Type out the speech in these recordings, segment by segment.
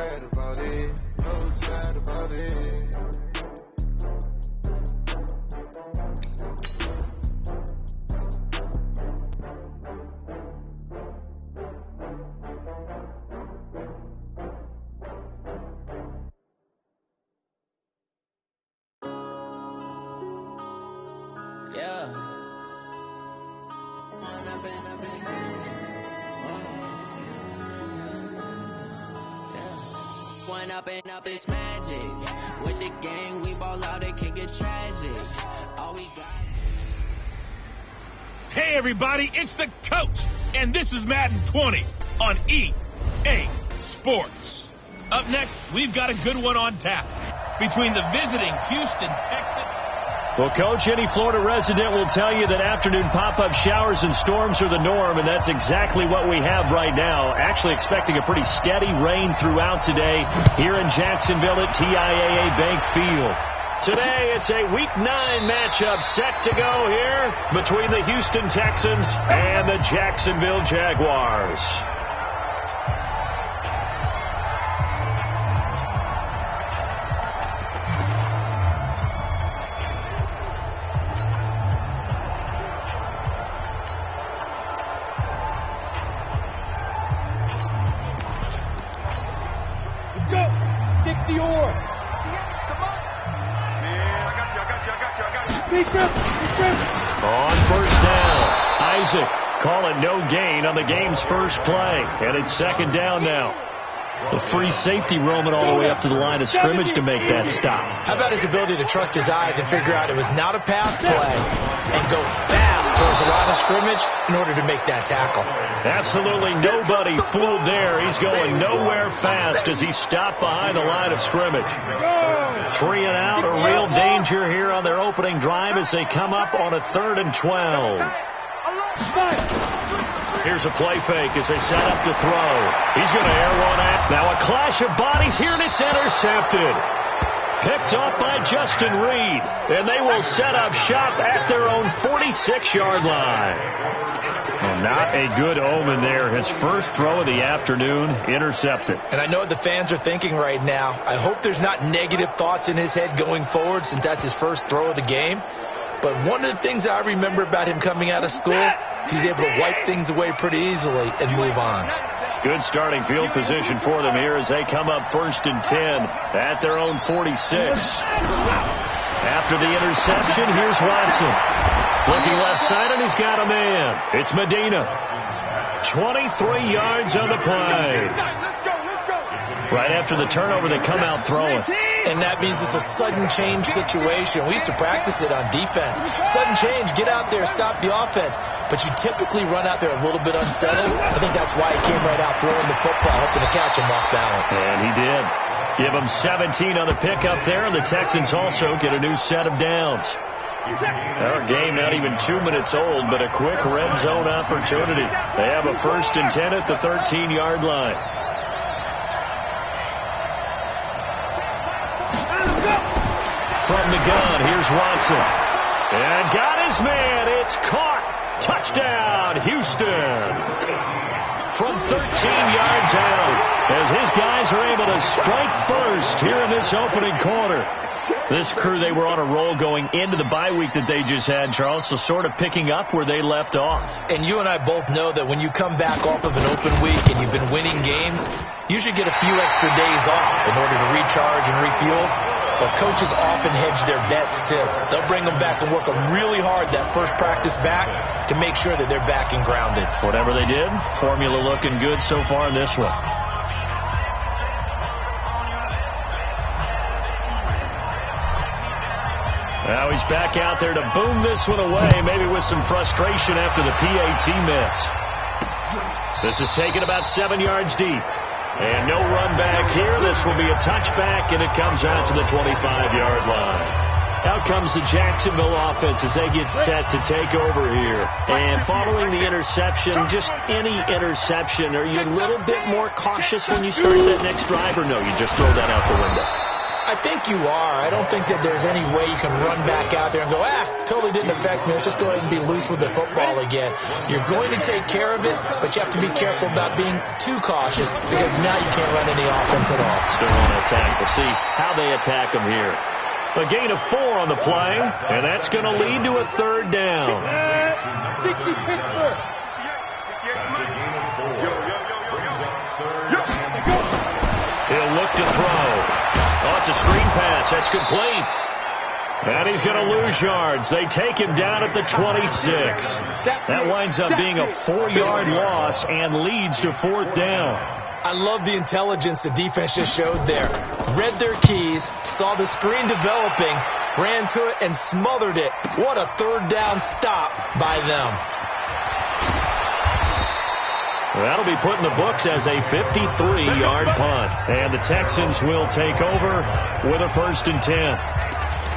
sad about it, no sad about it. Up it's magic. With the gang, we ball out, it can get tragic. All we got. Hey everybody, it's the coach, and this is Madden 20 on EA Sports. Up next, we've got a good one on tap between the visiting Houston Texans. Well, Coach, any Florida resident will tell you that afternoon pop-up showers and storms are the norm, and that's exactly what we have right now. Actually expecting a pretty steady rain throughout today here in Jacksonville at TIAA Bank Field. Today, it's a Week 9 matchup set to go here between the Houston Texans and the Jacksonville Jaguars. On first down, Isaac calling no gain on the game's first play, and it's second down now. The free safety roaming all the way up to the line of scrimmage to make that stop. How about his ability to trust his eyes and figure out it was not a pass play and go fast towards the line of scrimmage in order to make that tackle? Absolutely nobody fooled there. He's going nowhere fast as he stopped behind the line of scrimmage. 3 and out, a real danger here on their opening drive as they come up on a 3rd and 12. Here's a play fake as they set up to throw. He's going to air one out. Now a clash of bodies here, and it's intercepted. Picked off by Justin Reed, and they will set up shop at their own 46-yard line. Well, not a good omen there. His first throw of the afternoon intercepted. And I know what the fans are thinking right now. I hope there's not negative thoughts in his head going forward since that's his first throw of the game. But one of the things I remember about him coming out of school, he's able to wipe things away pretty easily and move on. Good starting field position for them here as they come up 1st and 10 at their own 46. After the interception, here's Watson. Looking left side, and he's got a man. It's Medina. 23 yards on the play. Right after the turnover, they come out throwing. And that means it's a sudden change situation. We used to practice it on defense. Sudden change, get out there, stop the offense. But you typically run out there a little bit unsettled. I think that's why he came right out throwing the football, hoping to catch him off balance. And he did. Give him 17 on the pickup there, and the Texans also get a new set of downs. Our game not even 2 minutes old, but a quick red zone opportunity. They have a 1st and 10 at the 13-yard line. From the gun, here's Watson. And got his man. It's caught. Touchdown, Houston. From 13 yards out, as his guys are able to strike first here in this opening quarter. This crew, they were on a roll going into the bye week that they just had, Charles, so sort of picking up where they left off. And you and I both know that when you come back off of an open week and you've been winning games, you should get a few extra days off in order to recharge and refuel. But coaches often hedge their bets, too. They'll bring them back and work them really hard that first practice back to make sure that they're back and grounded. Whatever they did, formula looking good so far in this one. Now he's back out there to boom this one away, maybe with some frustration after the PAT miss. This is taken about 7 yards deep. And no run back here. This will be a touchback, and it comes out to the 25-yard line. Out comes the Jacksonville offense as they get set to take over here. And following the interception, just any interception, are you a little bit more cautious when you start that next drive, or no, you just throw that out the window? I think you are. I don't think that there's any way you can run back out there and go, totally didn't affect me. Let's just go ahead and be loose with the football again. You're going to take care of it, but you have to be careful about being too cautious because now you can't run any offense at all. Still want to attack. We'll see how they attack them here. A gain of 4 on the play, and that's going to lead to a 3rd down. 60 Pittsburgh. He'll look to throw. Oh, it's a screen pass. That's complete. And he's going to lose yards. They take him down at the 26. That winds up being a 4-yard loss and leads to 4th down. I love the intelligence the defense just showed there. Read their keys, saw the screen developing, ran to it, and smothered it. What a 3rd down stop by them. That'll be put in the books as a 53-yard punt. And the Texans will take over with a 1st and 10.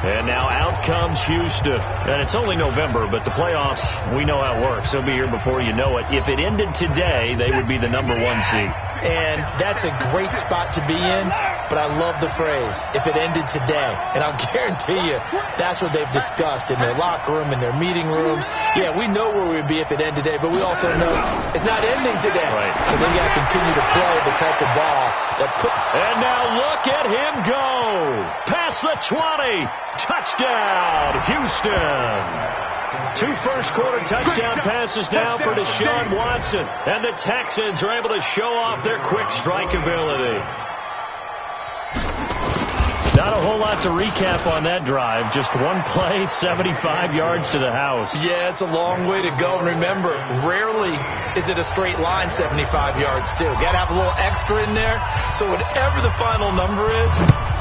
And now out comes Houston. And it's only November, but the playoffs, we know how it works. They'll be here before you know it. If it ended today, they would be the number 1 seed. And that's a great spot to be in, but I love the phrase, if it ended today. And I'll guarantee you, that's what they've discussed in their locker room, in their meeting rooms. Yeah, we know where we'd be if it ended today, but we also know it's not ending today. Right. So they got to continue to play the type of ball that put... And now look at him go. Past the 20. Touchdown, Houston. 2 first-quarter touchdown passes now for Deshaun Watson. And the Texans are able to show off their quick strike ability. Not a whole lot to recap on that drive. Just one play, 75 yards to the house. Yeah, it's a long way to go. And remember, rarely is it a straight line 75 yards, too. Got to have a little extra in there. So whatever the final number is,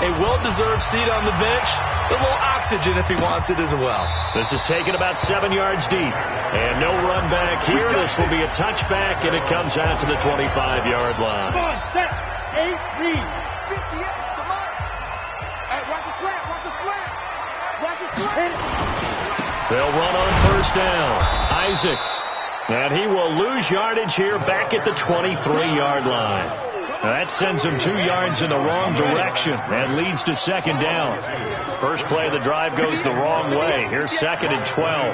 a well-deserved seat on the bench, a little oxygen if he wants it as well. This is taken about 7 yards deep. And no run back here. This will be a touchback, and it comes out to the 25-yard line. Come on, set. 8, read. 58, come on. Hey, watch the slant, watch the slant. Watch the slant. They'll run on 1st down. Isaac. And he will lose yardage here back at the 23-yard line. That sends him 2 yards in the wrong direction and leads to 2nd down. First play of the drive goes the wrong way. Here's 2nd and 12.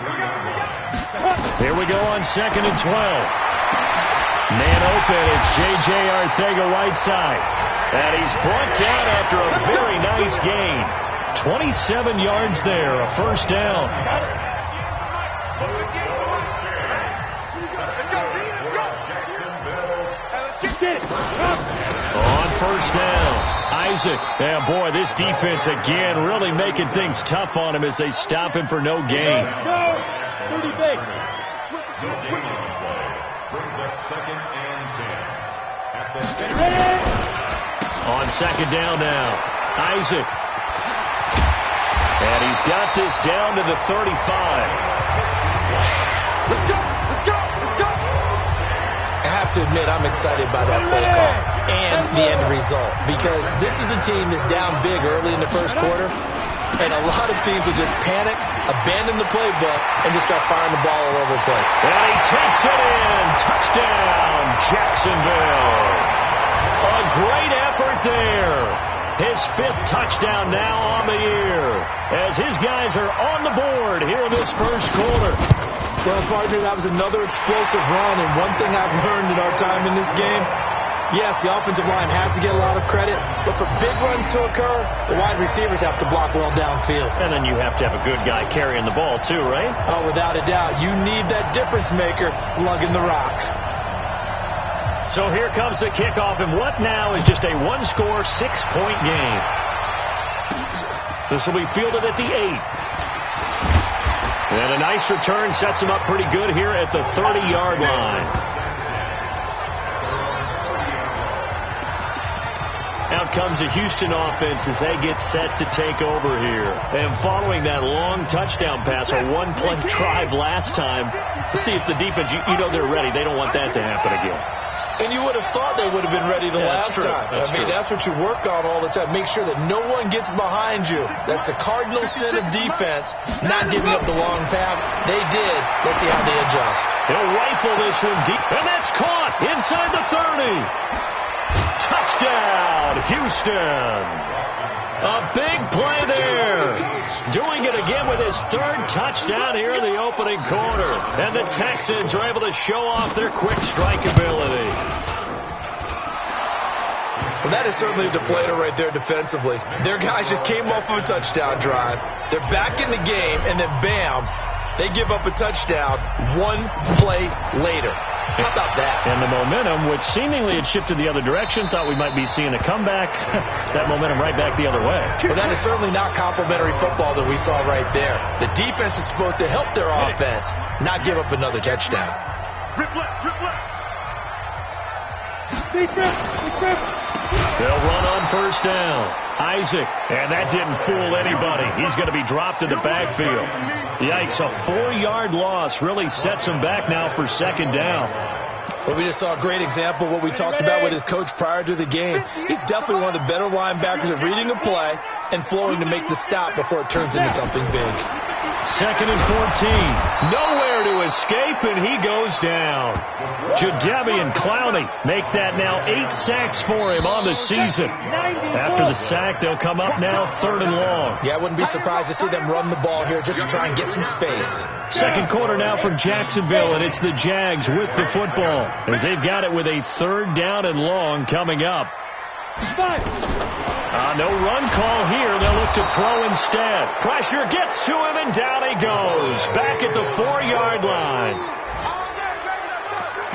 Here we go on 2nd and 12. Man open, it's J.J. Arcega right side. And he's brought down after a very nice gain. 27 yards there, a 1st down. On 1st down, Isaac. Yeah, boy, this defense again really making things tough on him as they stop him for no gain. Go! 30 big. Brings up 2nd and 10. On 2nd down now, Isaac. And he's got this down to the 35. Let's go! Let's go! Let's go! I have to admit, I'm excited by that play call and the end result because this is a team that's down big early in the 1st quarter, and a lot of teams will just panic, abandon the playbook, and just start firing the ball all over the place. And he takes it in. Touchdown, Jacksonville. A great effort there. His 5th touchdown now on the year as his guys are on the board here in this 1st quarter. Well, partner, that was another explosive run, and one thing I've learned in our time in this game, yes, the offensive line has to get a lot of credit, but for big runs to occur, the wide receivers have to block well downfield. And then you have to have a good guy carrying the ball too, right? Oh, without a doubt. You need that difference maker lugging the rock. So here comes the kickoff, and what now is just a 1-score, 6-point game. This will be fielded at the 8. And a nice return sets him up pretty good here at the 30-yard line. Out comes the Houston offense as they get set to take over here. And following that long touchdown pass, a 1-play drive last time, let's see if the defense, you know they're ready. They don't want that to happen again. And you would have thought they would have been ready the last time. That's what you work on all the time. Make sure that no one gets behind you. That's the cardinal sin of defense, not giving up the long pass. They did. Let's see how they adjust. He'll rifle this one deep, and that's caught inside the 30. Touchdown, touchdown, Houston. A big play there. Doing it again with his third touchdown here in the opening quarter. And the Texans are able to show off their quick strike ability. Well, that is certainly a deflator right there defensively. Their guys just came off of a touchdown drive. They're back in the game, and then bam, they give up a touchdown one play later. How about that? And the momentum, which seemingly had shifted the other direction, thought we might be seeing a comeback. That momentum right back the other way. Well, that is certainly not complimentary football that we saw right there. The defense is supposed to help their offense, not give up another touchdown. Rip left, rip left. They'll run on first down. Isaac, and that didn't fool anybody. He's going to be dropped in the backfield. Yikes, a 4-yard loss really sets him back now for second down. Well, we just saw a great example of what we talked about with his coach prior to the game. He's definitely one of the better linebackers at reading a play and flowing to make the stop before it turns into something big. Second and 14. Nowhere to escape, and he goes down. Jadeveon Clowney make that now 8 sacks for him on the season. After the sack, they'll come up now third and long. Yeah, I wouldn't be surprised to see them run the ball here just to try and get some space. Second quarter now from Jacksonville, and it's the Jags with the football as they've got it with a third down and long coming up. No run call here. They'll look to throw instead. Pressure gets to him, and down he goes. Back at the 4-yard line.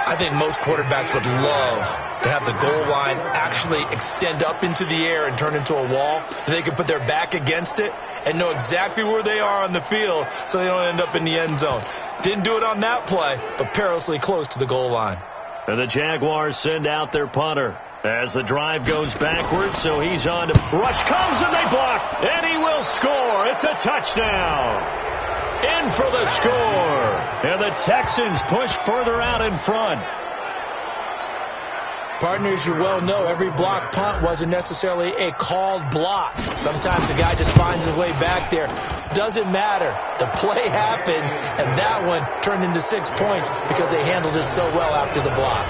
I think most quarterbacks would love to have the goal line actually extend up into the air and turn into a wall. They can put their back against it and know exactly where they are on the field so they don't end up in the end zone. Didn't do it on that play, but perilously close to the goal line. And the Jaguars send out their punter as the drive goes backwards, so he's on to rush comes, and they block, and he will score. It's a touchdown. In for the score. And the Texans push further out in front. Partners, you well know every block punt wasn't necessarily a called block. Sometimes the guy just finds his way back there. Doesn't matter. The play happens, and that one turned into 6 points because they handled it so well after the block.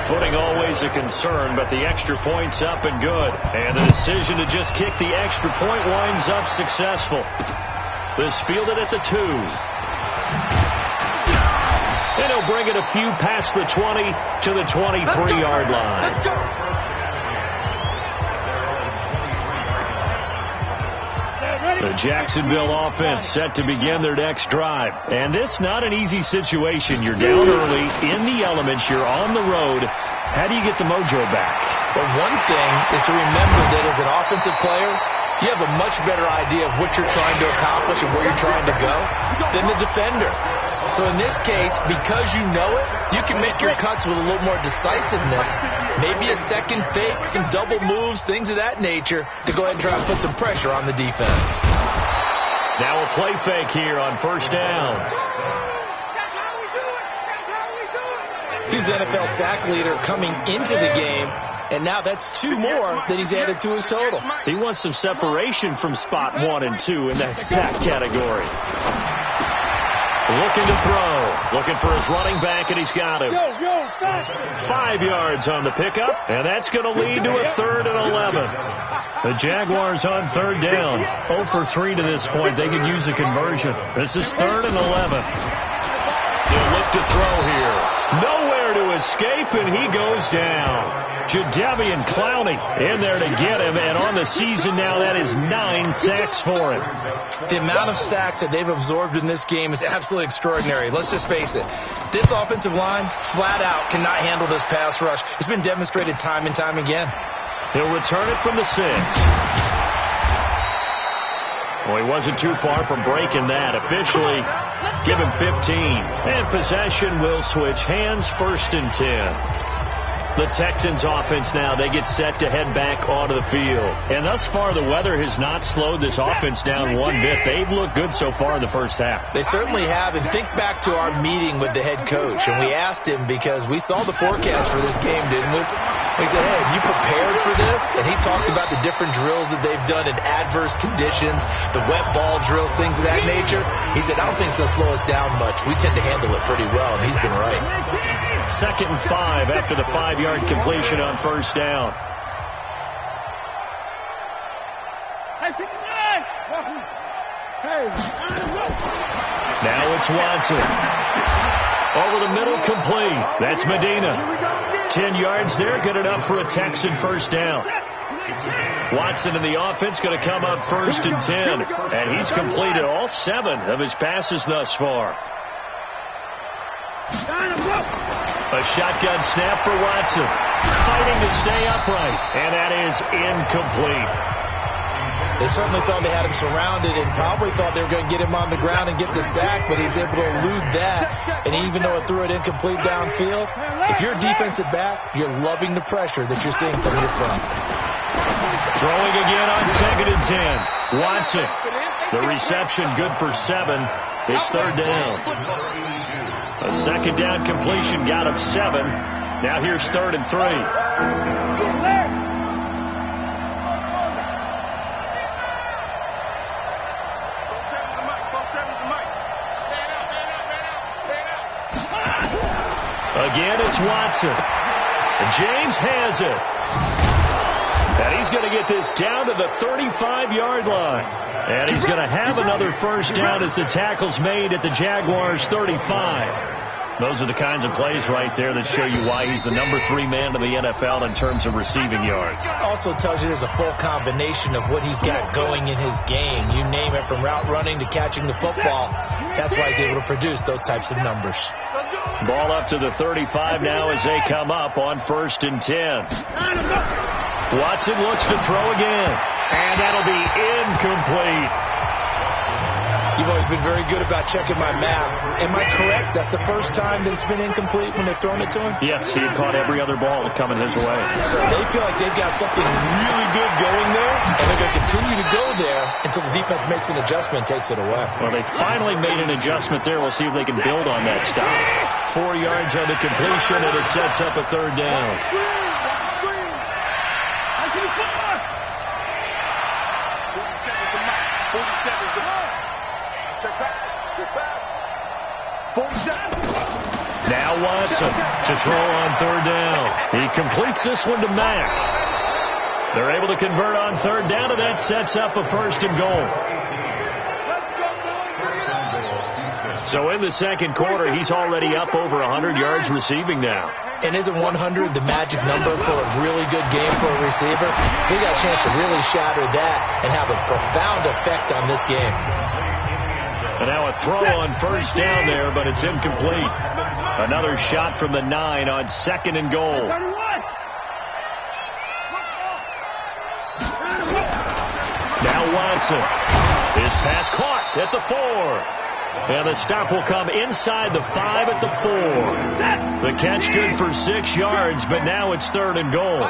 Footing always a concern, but the extra point's up and good. And the decision to just kick the extra point winds up successful. This fielded at the 2. And he'll bring it a few past the 20 to the 23-yard line. Let's go. The Jacksonville offense set to begin their next drive. And this not an easy situation. You're down early, in the elements, you're on the road. How do you get the mojo back? Well, one thing is to remember that as an offensive player, you have a much better idea of what you're trying to accomplish and where you're trying to go than the defender. So in this case, because you know it, you can make your cuts with a little more decisiveness. Maybe a second fake, some double moves, things of that nature to go ahead and try and put some pressure on the defense. Now a play fake here on first down. He's NFL sack leader coming into the game, and now that's 2 more that he's added to his total. He wants some separation from spot 1 and 2 in that sack category. Looking to throw. Looking for his running back, and he's got him. 5 yards on the pickup, and that's going to lead to a 3rd and 11. The Jaguars on third down. 0 for 3 to this point. They can use a conversion. This is 3rd and 11. He'll look to throw here. Nowhere to escape, and he goes down. Jadeveon Clowney in there to get him, and on the season now, that is 9 sacks for him. The amount of sacks that they've absorbed in this game is absolutely extraordinary. Let's just face it. This offensive line, flat out, cannot handle this pass rush. It's been demonstrated time and time again. He'll return it from the 6. Well, he wasn't too far from breaking that. Officially, give him 15. And possession will switch hands, 1st and 10. The Texans offense now, they get set to head back onto the field. And thus far, the weather has not slowed this offense down one bit. They've looked good so far in the first half. They certainly have. And think back to our meeting with the head coach. And we asked him, because we saw the forecast for this game, didn't we? We said, hey, have you prepared for this? And he talked about the different drills that they've done in adverse conditions, the wet ball drills, things of that nature. He said, I don't think it's going to slow us down much. We tend to handle it pretty well, and he's been right. 2nd and 5 after the 5-yard completion on first down. Now it's Watson. Over the middle, complete. That's Medina. 10 yards there, good enough for a Texan first down. Watson in the offense going to come up 1st and 10. And he's completed all 7 of his passes thus far. A shotgun snap for Watson. Fighting to stay upright. And that is incomplete. They certainly thought they had him surrounded and probably thought they were going to get him on the ground and get the sack, but he was able to elude that. And even though it threw it incomplete downfield, if you're a defensive back, you're loving the pressure that you're seeing from your front. Throwing again on 2nd and 10. Watson. The reception good for 7. It's 3rd down. A 2nd down completion got him 7. Now here's 3rd and 3. Again, it's Watson. James has it. And he's going to get this down to the 35-yard line. And he's going to have another first down as the tackle's made at the Jaguars' 35. Those are the kinds of plays right there that show you why he's the number 3 man in the NFL in terms of receiving yards. Also tells you there's a full combination of what he's got going in his game. You name it, from route running to catching the football. That's why he's able to produce those types of numbers. Ball up to the 35 now as they come up on 1st and 10. Watson looks to throw again. And that'll be incomplete. You've always been very good about checking my math. Am I correct? That's the first time that it's been incomplete when they've thrown it to him? Yes, he had caught every other ball coming his way. So they feel like they've got something really good going there, and they're going to continue to go there until the defense makes an adjustment and takes it away. Well, they finally made an adjustment there. We'll see if they can build on that stop. 4 yards on the completion, and it sets up a 3rd down. Now Watson to throw on 3rd down. He completes this one to Mack. They're able to convert on 3rd down, and that sets up a 1st and goal. So in the 2nd quarter, he's already up over 100 yards receiving now. And isn't 100 the magic number for a really good game for a receiver? So he got a chance to really shatter that and have a profound effect on this game. And now a throw on 1st down there, but it's incomplete. Another shot from the 9 on 2nd and goal. Now Watson. His pass caught at the 4. And the stop will come inside the 5 at the 4. The catch good for 6 yards, but now it's 3rd and goal.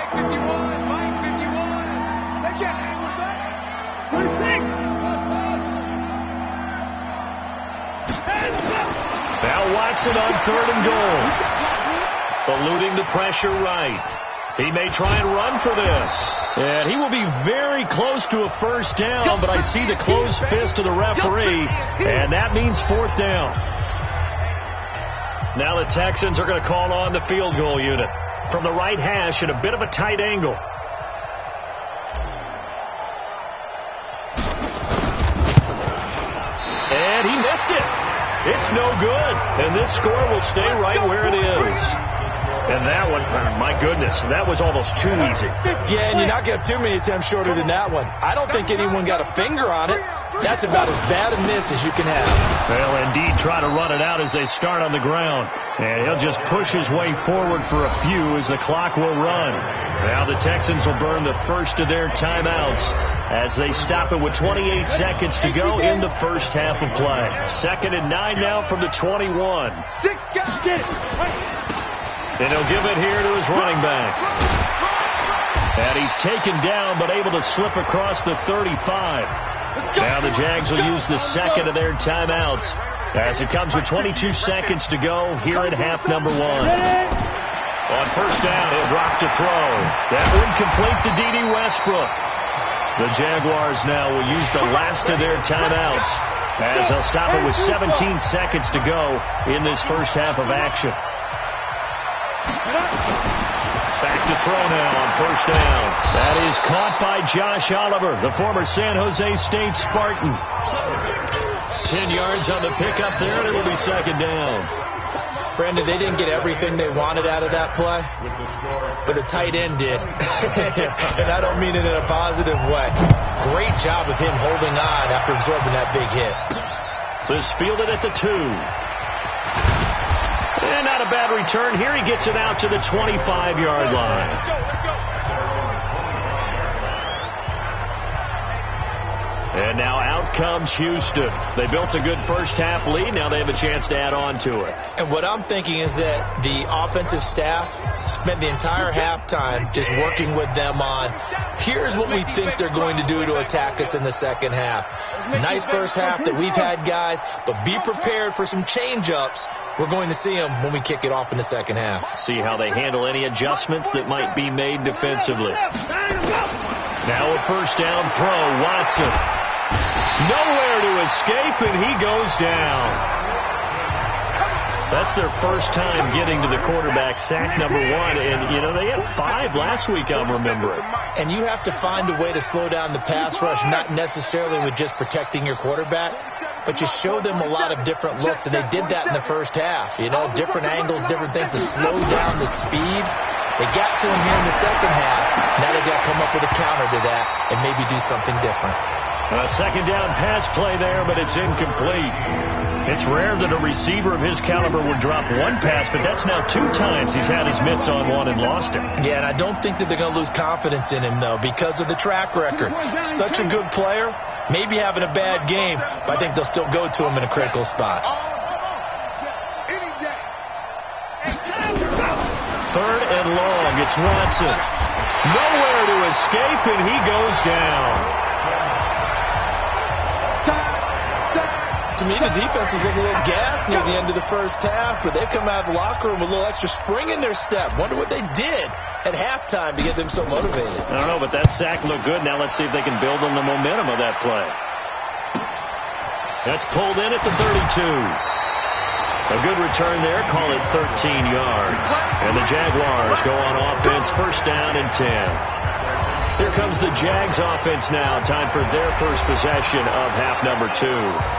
Now Watson on 3rd and goal. Eluding the pressure right. He may try and run for this. And he will be very close to a first down, but I see the closed fist of the referee, and that means 4th down. Now the Texans are going to call on the field goal unit from the right hash at a bit of a tight angle. And he missed it. It's no good, and this score will stay right where it is. And that one, my goodness, that was almost too easy. Yeah, and you're not going to have too many attempts shorter than that one. I don't think anyone got a finger on it. That's about as bad a miss as you can have. They'll indeed try to run it out as they start on the ground. And he'll just push his way forward for a few as the clock will run. Now the Texans will burn the first of their timeouts as they stop it with 28 seconds to go in the first half of play. 2nd and 9 now from the 21. And he'll give it here to his running back. And he's taken down but able to slip across the 35. Now the Jags will use the 2nd of their timeouts as it comes with 22 seconds to go here in half number 1. On 1st down, he'll drop to throw. That one complete to D.D. Westbrook. The Jaguars now will use the last of their timeouts as they'll stop it with 17 seconds to go in this first half of action. Back to throw now on first down. That is caught by Josh Oliver, the former San Jose State Spartan. 10 yards on the pickup there, and it'll be second down. Brandon, they didn't get everything they wanted out of that play, but the tight end did. And I don't mean it in a positive way. Great job of him holding on after absorbing that big hit. This fielded at the 2. And not a bad return here. He gets it out to the 25-yard line. And now out comes Houston. They built a good first-half lead. Now they have a chance to add on to it. And what I'm thinking is that the offensive staff spent the entire halftime just working with them on, here's what we think they're going to do to attack us in the second half. Nice first half that we've had, guys, but be prepared for some change-ups. We're going to see them when we kick it off in the second half. See how they handle any adjustments that might be made defensively. Now a first down throw, Watson. Nowhere to escape, and he goes down. That's their first time getting to the quarterback, sack number 1. And, you know, they had 5 last week, I'm remembering. And you have to find a way to slow down the pass rush, not necessarily with just protecting your quarterback, but you show them a lot of different looks, and they did that in the first half. You know, different angles, different things to slow down the speed. They got to him here in the second half. Now they've got to come up with a counter to that and maybe do something different. A second down pass play there, but it's incomplete. It's rare that a receiver of his caliber would drop one pass, but that's now 2 times he's had his mitts on one and lost it. Yeah, and I don't think that they're going to lose confidence in him, though, because of the track record. Such a good player, maybe having a bad game, but I think they'll still go to him in a critical spot. Third and long, it's Watson. Nowhere to escape, and he goes down. To me, the defense was looking a little gassed near the end of the first half, but they come out of the locker room with a little extra spring in their step. Wonder what they did at halftime to get them so motivated. I don't know, but that sack looked good. Now let's see if they can build on the momentum of that play. That's pulled in at the 32. A good return there. Call it 13 yards. And the Jaguars go on offense, first down and 10. Here comes the Jags offense now. Time for their first possession of half number 2.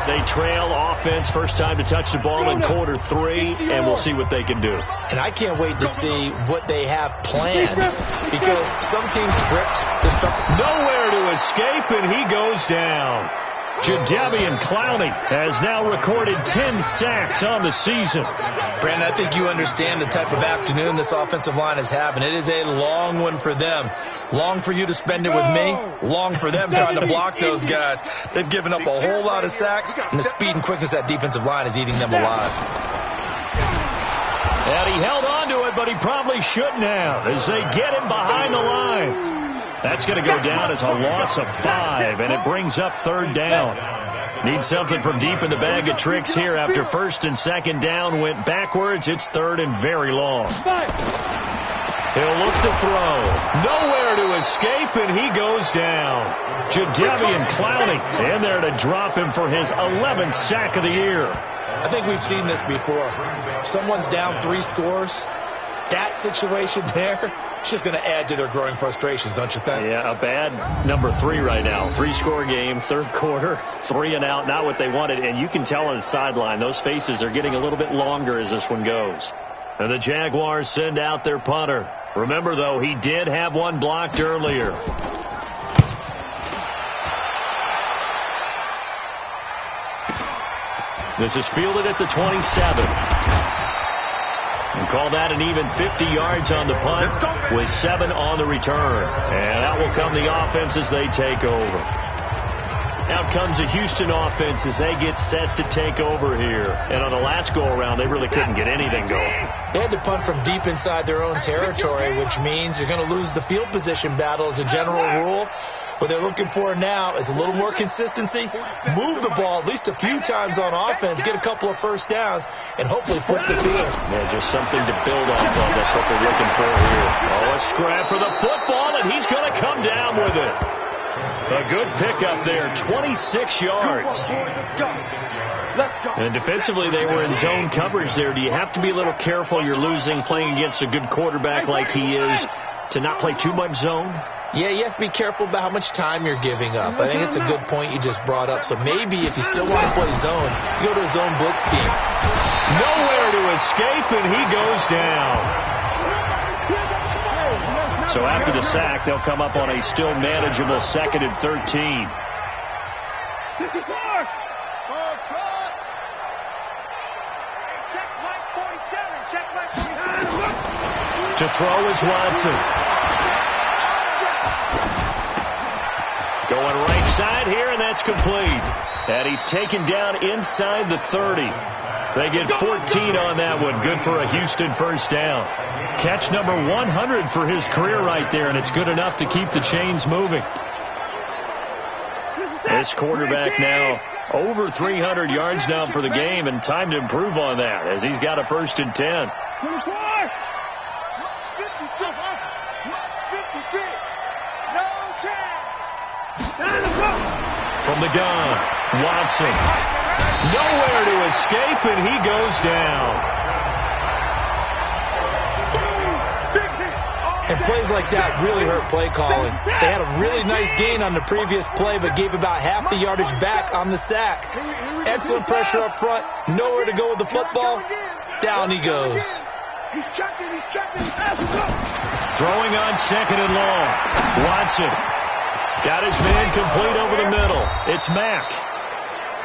They trail offense, first time to touch the ball in quarter 3, and we'll see what they can do. And I can't wait to see what they have planned, because some teams script to start. Nowhere to escape, and he goes down. Jadeveon Clowney has now recorded 10 sacks on the season. Brandon, I think you understand the type of afternoon this offensive line is having. It is a long one for them. Long for you to spend it with me. Long for them trying to block those guys. They've given up a whole lot of sacks, and the speed and quickness of that defensive line is eating them alive. And he held on to it, but he probably shouldn't have, as they get him behind the line. That's going to go down as a loss of 5, and it brings up third down. Need something from deep in the bag of tricks here after first and second down went backwards. It's third and very long. He'll look to throw. Nowhere to escape, and he goes down. Jadeveon Clowney in there to drop him for his 11th sack of the year. I think we've seen this before. If someone's down 3 scores, that situation there, it's just going to add to their growing frustrations, don't you think? Yeah, a bad number 3 right now. 3-score game, third quarter, 3 and out, not what they wanted. And you can tell on the sideline, those faces are getting a little bit longer as this one goes. And the Jaguars send out their punter. Remember, though, he did have one blocked earlier. This is fielded at the 27. And call that an even 50 yards on the punt with 7 on the return. And out will come the offense as they take over. Out comes the Houston offense as they get set to take over here. And on the last go-around, they really couldn't get anything going. They had to punt from deep inside their own territory, which means you're going to lose the field position battle as a general rule. What they're looking for now is a little more consistency, move the ball at least a few times on offense, get a couple of first downs, and hopefully flip the field. Yeah, just something to build off of. That's what they're looking for here. Oh, a scrap for the football, and he's going to come down with it. A good pickup there, 26 yards. And defensively, they were in zone coverage there. Do you have to be a little careful? You're losing, playing against a good quarterback like he is. to not play too much zone? Yeah, you have to be careful about how much time you're giving up. I think it's a good point you just brought up. So maybe if you still want to play zone, you go to a zone blitz scheme. Nowhere to escape, and he goes down. So after the sack, they'll come up on a still manageable 2nd and 13. To throw is Watson. Going right side here, and that's complete. And he's taken down inside the 30. They get 14 on that one. Good for a Houston first down. Catch number 100 for his career right there, and it's good enough to keep the chains moving. This quarterback now over 300 yards now for the game, and time to improve on that as he's got a 1st and 10. 54, 56, no chance. From the gun, Watson. Nowhere to escape, and he goes down. And plays like that really hurt play calling. They had a really nice gain on the previous play, but gave about half the yardage back on the sack. Excellent pressure up front. Nowhere to go with the football. Down he goes. He's checking. Throwing on 2nd and long. Watson got his man complete over the middle. It's Mack.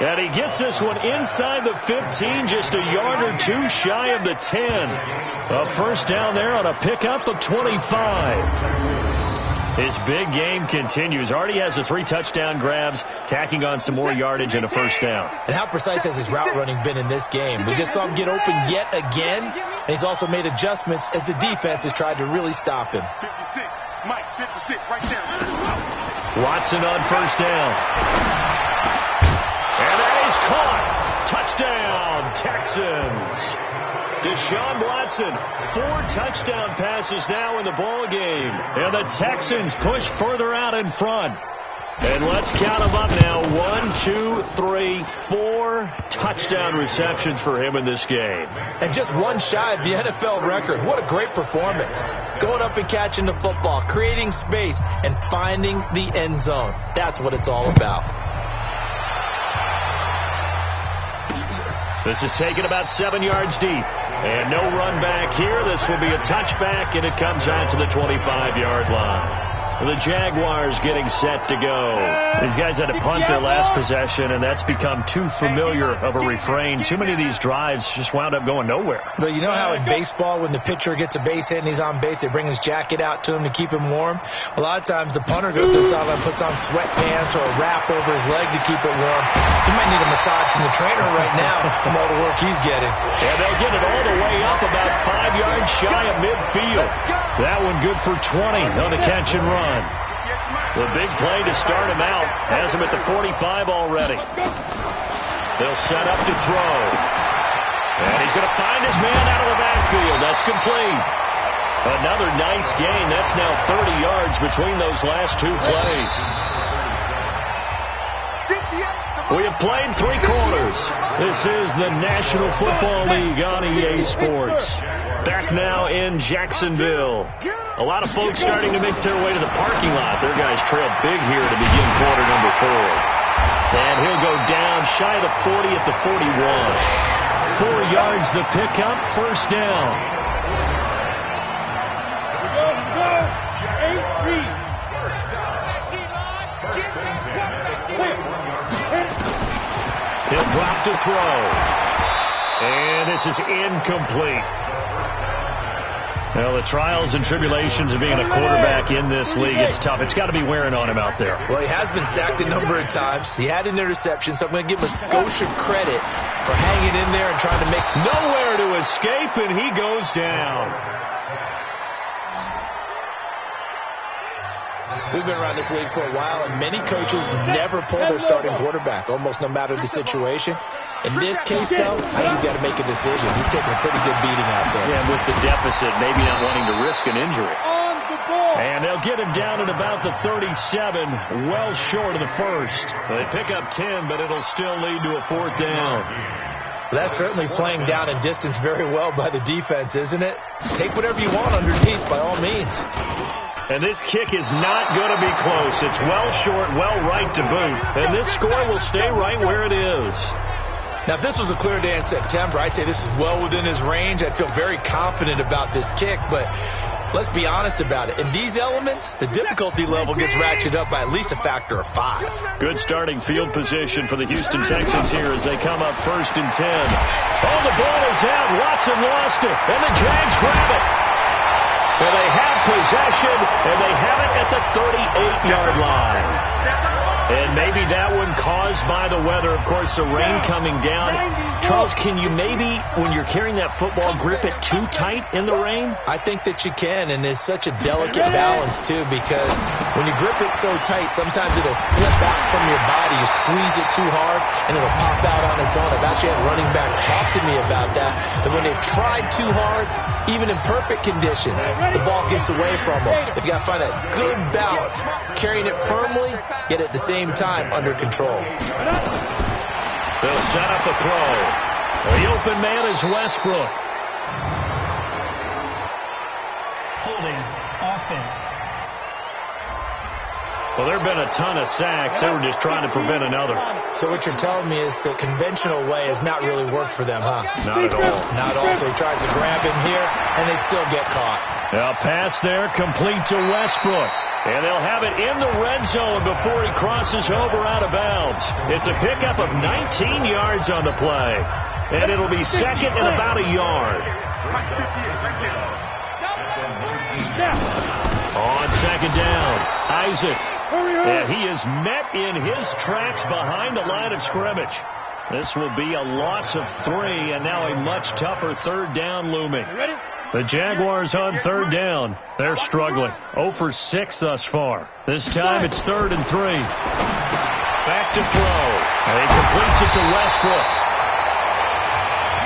And he gets this one inside the 15, just a yard or two shy of the 10. A first down there on a pickup of 25. His big game continues. Already has the 3 touchdown grabs, tacking on some more yardage and a first down. And how precise has his route running been in this game? We just saw him get open yet again, and he's also made adjustments as the defense has tried to really stop him. 56, Mike, 56, right there. Watson on first down. And that is caught. Touchdown, Texans. Deshaun Watson, 4 touchdown passes now in the ball game. And the Texans push further out in front. And let's count them up now. 1, 2, 3, 4 touchdown receptions for him in this game. And just one shy of the NFL record. What a great performance. Going up and catching the football, creating space, and finding the end zone. That's what it's all about. This is taken about 7 yards deep. And no run back here. This will be a touchback, and it comes out to the 25-yard line. The Jaguars getting set to go. These guys had to punt their last possession, and that's become too familiar of a refrain. Too many of these drives just wound up going nowhere. But you know how in baseball, when the pitcher gets a base hit and he's on base, they bring his jacket out to him to keep him warm? A lot of times the punter goes to the sideline, puts on sweatpants or a wrap over his leg to keep it warm. He might need a massage from the trainer right now from all the work he's getting. And they'll get it all the way up about 5 yards shy of midfield. That one good for 20 on the catch and run. The big play to start him out has him at the 45 already. They'll set up to throw. And he's going to find his man out of the backfield. That's complete. Another nice gain. That's now 30 yards between those last 2 plays. We have played 3 quarters. This is the National Football League on EA Sports. Back now in Jacksonville. A lot of folks starting to make their way to the parking lot. Their guys trailed big here to begin quarter number 4. And he'll go down shy of the 40 at the 41. 4 yards the pickup, first down. He'll drop to throw. And this is incomplete. Well, the trials and tribulations of being a quarterback in this league, it's tough. It's got to be wearing on him out there. Well, he has been sacked a number of times. He had an interception, so I'm going to give him a skosh of credit for hanging in there and trying to make... Nowhere to escape, and he goes down. We've been around this league for a while, and many coaches never pull their starting quarterback, almost no matter the situation. In this case, though, I think he's got to make a decision. He's taking a pretty good beating out there. Yeah, with the deficit, maybe not wanting to risk an injury. And they'll get him down at about the 37, well short of the first. They pick up 10, but it'll still lead to a 4th down. That's certainly playing down in distance very well by the defense, isn't it? Take whatever you want underneath, by all means. And this kick is not going to be close. It's well short, well right to boot. And this score will stay right where it is. Now, if this was a clear day in September, I'd say this is well within his range. I'd feel very confident about this kick, but let's be honest about it. In these elements, the difficulty level gets ratcheted up by at least a factor of 5. Good starting field position for the Houston Texans here as they come up 1st and 10. Oh, the ball is out. Watson lost it, and the Jags grab it. Well, they have possession, and they have it at the 38-yard line. And maybe that one caused by the weather. Of course, the rain coming down. Charles, can you maybe, when you're carrying that football, grip it too tight in the rain? I think that you can, and it's such a delicate balance, too, because when you grip it so tight, sometimes it'll slip out from your body. You squeeze it too hard, and it'll pop out on its own. I've actually had running backs talk to me about that when they've tried too hard, even in perfect conditions, the ball gets away from them. If you got to find a good balance, carrying it firmly, yet at the same time under control. They'll set up a throw. The open man is Westbrook. Holding offense. Well, there have been a ton of sacks. They were just trying to prevent another. So what you're telling me is the conventional way has not really worked for them, huh? Not at all. Not at all. So he tries to grab him here, and they still get caught. A pass there complete to Westbrook. And they'll have it in the red zone before he crosses over out of bounds. It's a pickup of 19 yards on the play. And it'll be second and about a yard. On second down, Isaac. And he is met in his tracks behind the line of scrimmage. This will be a loss of 3, and now a much tougher 3rd down looming. The Jaguars on 3rd down. They're struggling. 0 for 6 thus far. This time it's 3rd and 3. Back to throw. And he completes it to Westbrook.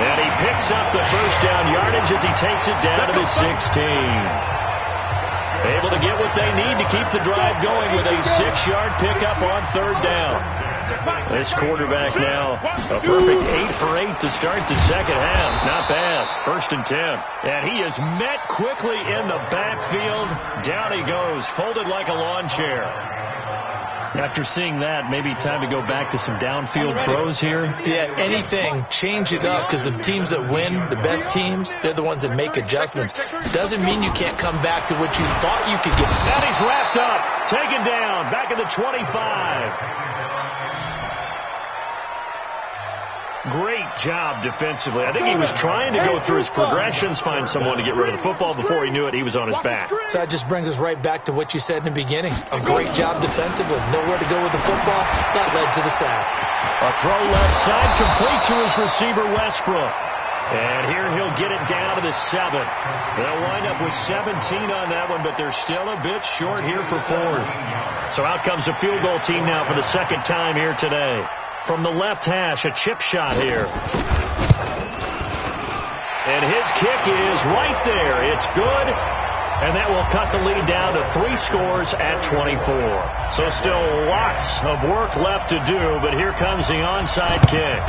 And he picks up the 1st down yardage as he takes it down to the 16. Able to get what they need to keep the drive going with a 6-yard pickup on 3rd down. This quarterback now, a perfect 8 for 8 to start the second half. Not bad. 1st and 10. And he is met quickly in the backfield. Down he goes, folded like a lawn chair. After seeing that, maybe time to go back to some downfield throws here. Yeah, anything. Change it up, because the teams that win, the best teams, they're the ones that make adjustments. Doesn't mean you can't come back to what you thought you could get. And he's wrapped up, taken down, back at the 25. Great job defensively. I think he was trying to go through his progressions, find someone to get rid of the football. Before he knew it, he was on his back. So that just brings us right back to what you said in the beginning. A great job defensively. Nowhere to go with the football. That led to the sack. A throw left side complete to his receiver, Westbrook. And here he'll get it down to the 7. They'll wind up with 17 on that one, but they're still a bit short here for 4th. So out comes a field goal team now for the 2nd time here today. From the left hash, a chip shot here. And his kick is right there. It's good. And that will cut the lead down to 3 scores at 24. So still lots of work left to do, but here comes the onside kick.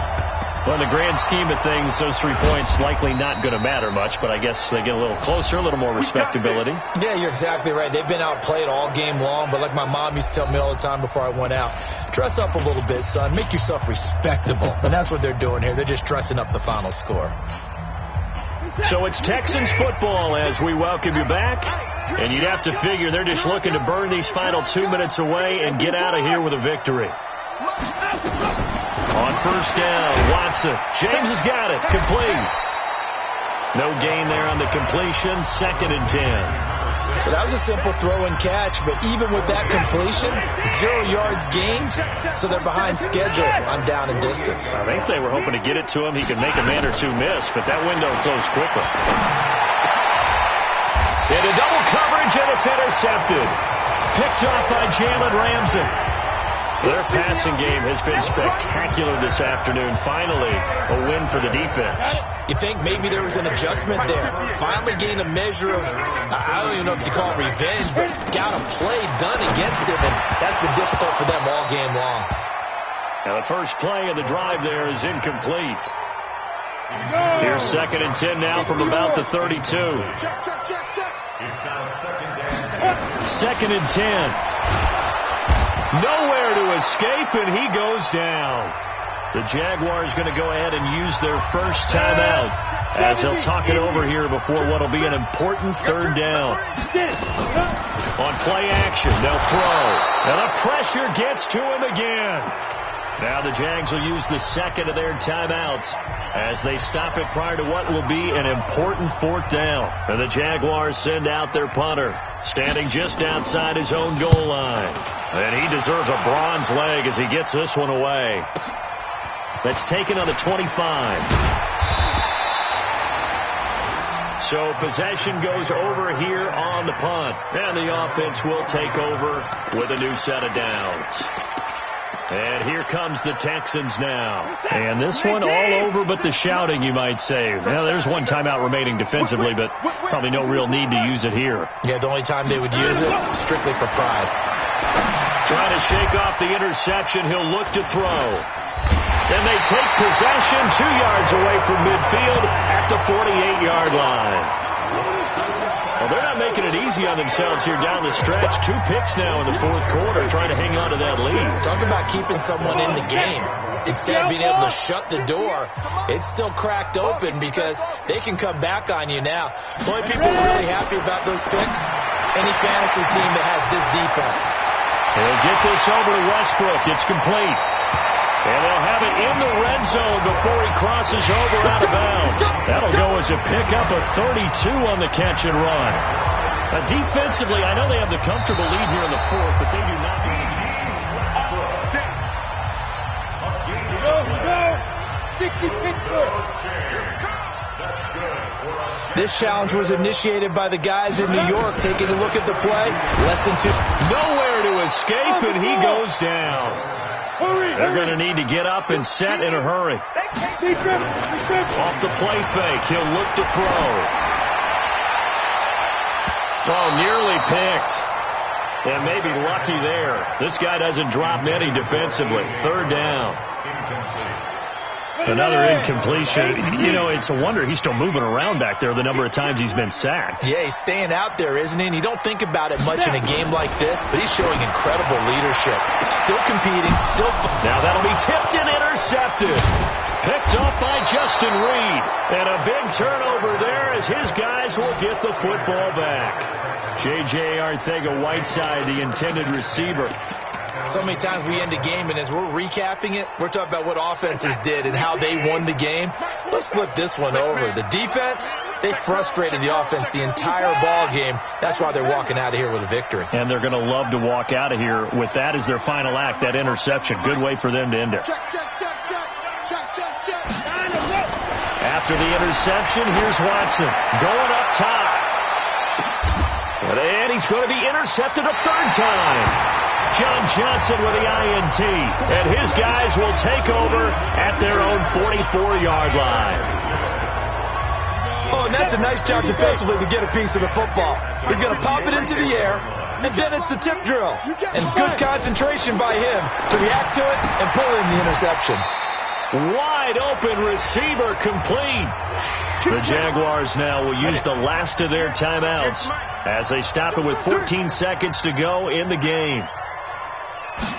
Well, in the grand scheme of things, those 3 points likely not going to matter much, but I guess they get a little closer, a little more respectability. Yeah, you're exactly right. They've been outplayed all game long, but like my mom used to tell me all the time before I went out, dress up a little bit, son. Make yourself respectable. And that's what they're doing here. They're just dressing up the final score. So it's Texans football as we welcome you back. And you'd have to figure they're just looking to burn these final 2 minutes away and get out of here with a victory. On 1st down, Watson. James has got it. Complete. No gain there on the completion. 2nd and 10. Well, that was a simple throw and catch, but even with that completion, 0 yards gained, so they're behind schedule on down and distance. I think they were hoping to get it to him. He could make a man or 2 miss, but that window closed quickly. Into double coverage, and it's intercepted. Picked off by Jalen Ramsey. Their passing game has been spectacular this afternoon. Finally, a win for the defense. You think maybe there was an adjustment there. Finally gained a measure of, I don't even know if you call it revenge, but got a play done against him, and that's been difficult for them all game long. Now the first play of the drive there is incomplete. Here's 2nd and 10 now from about the 32. Check. It's now 2nd and 10. 2nd and 10. Nowhere to escape, and he goes down. The Jaguars going to go ahead and use their first timeout as they'll talk it over here before what will be an important 3rd down. On play action, they'll throw. And the pressure gets to him again. Now the Jags will use the 2nd of their timeouts as they stop it prior to what will be an important 4th down. And the Jaguars send out their punter, standing just outside his own goal line. And he deserves a bronze leg as he gets this one away. That's taken on the 25. So possession goes over here on the punt. And the offense will take over with a new set of downs. And here comes the Texans now. And this one all over but the shouting, you might say. Now, there's one timeout remaining defensively, but probably no real need to use it here. Yeah, the only time they would use it, strictly for pride. Trying to shake off the interception. He'll look to throw. Then they take possession 2 yards away from midfield at the 48-yard line. Well, they're not making it easy on themselves here down the stretch. 2 picks now in the 4th quarter trying to hang on to that lead. Talk about keeping someone in the game. Instead of being able to shut the door, it's still cracked open because they can come back on you now. The only people really happy about those picks, any fantasy team that has this defense. He'll get this over to Westbrook. It's complete. And they'll have it in the red zone before he crosses over out of bounds. That'll go as a pickup of 32 on the catch and run. Defensively, I know they have the comfortable lead here in the 4th, but they do not. This challenge was initiated by the guys in New York taking a look at the play. Less than 2. Nowhere to escape, and he goes down. They're going to need to get up and set in a hurry. Off the play fake, he'll look to throw. Oh, nearly picked. And maybe lucky there. This guy doesn't drop many defensively. 3rd down. Another incompletion. You know, it's a wonder he's still moving around back there the number of times he's been sacked. Yeah, he's staying out there, isn't he? And you don't think about it much in a game like this, but he's showing incredible leadership. Still competing, still... Now that'll be tipped and intercepted. Picked off by Justin Reed. And a big turnover there as his guys will get the football back. J.J. Arcega-Whiteside, the intended receiver. So many times we end a game, and as we're recapping it, we're talking about what offenses did and how they won the game. Let's flip this one over. The defense, they frustrated the offense the entire ball game. That's why they're walking out of here with a victory. And they're going to love to walk out of here with that as their final act, that interception. Good way for them to end it. After the interception, here's Watson going up top. And he's going to be intercepted a 3rd time. John Johnson with the INT, and his guys will take over at their own 44-yard line. Oh, and that's a nice job defensively to get a piece of the football. He's going to pop it into the air, and then it's the tip drill. And good concentration by him to react to it and pull in the interception. Wide open receiver complete. The Jaguars now will use the last of their timeouts as they stop it with 14 seconds to go in the game.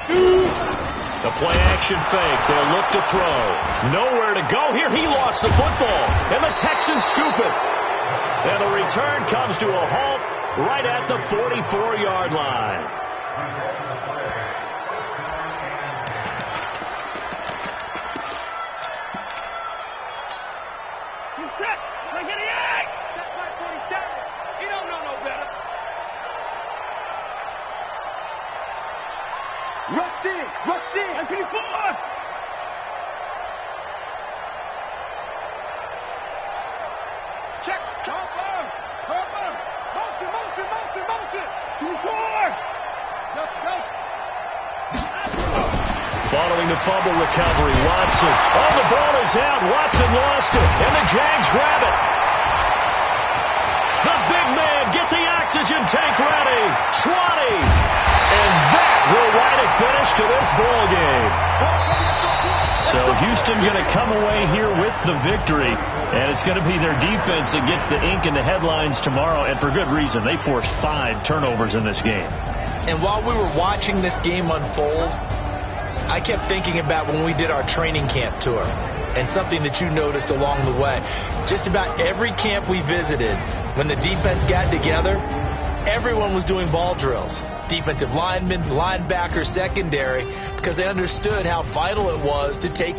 The play action fake. They'll look to throw. Nowhere to go here. He lost the football. And the Texans scoop it. And the return comes to a halt right at the 44-yard line. He's set. Look at the egg. Set by 47. He don't know no better. Rush in. Rush in. 54. Check. Cover. Cover. Motion, motion, motion, motion. 24. Go. Following the fumble recovery, Watson. Oh, the ball is out. Watson lost it, and the Jags grab it. The big man, get the oxygen tank ready. 20. And that will write a finish to this ball game. So Houston going to come away here with the victory, and it's going to be their defense that gets the ink in the headlines tomorrow, and for good reason. They forced 5 turnovers in this game. And while we were watching this game unfold, I kept thinking about when we did our training camp tour, and something that you noticed along the way. Just about every camp we visited, when the defense got together, everyone was doing ball drills. Defensive linemen, linebackers, secondary, because they understood how vital it was to take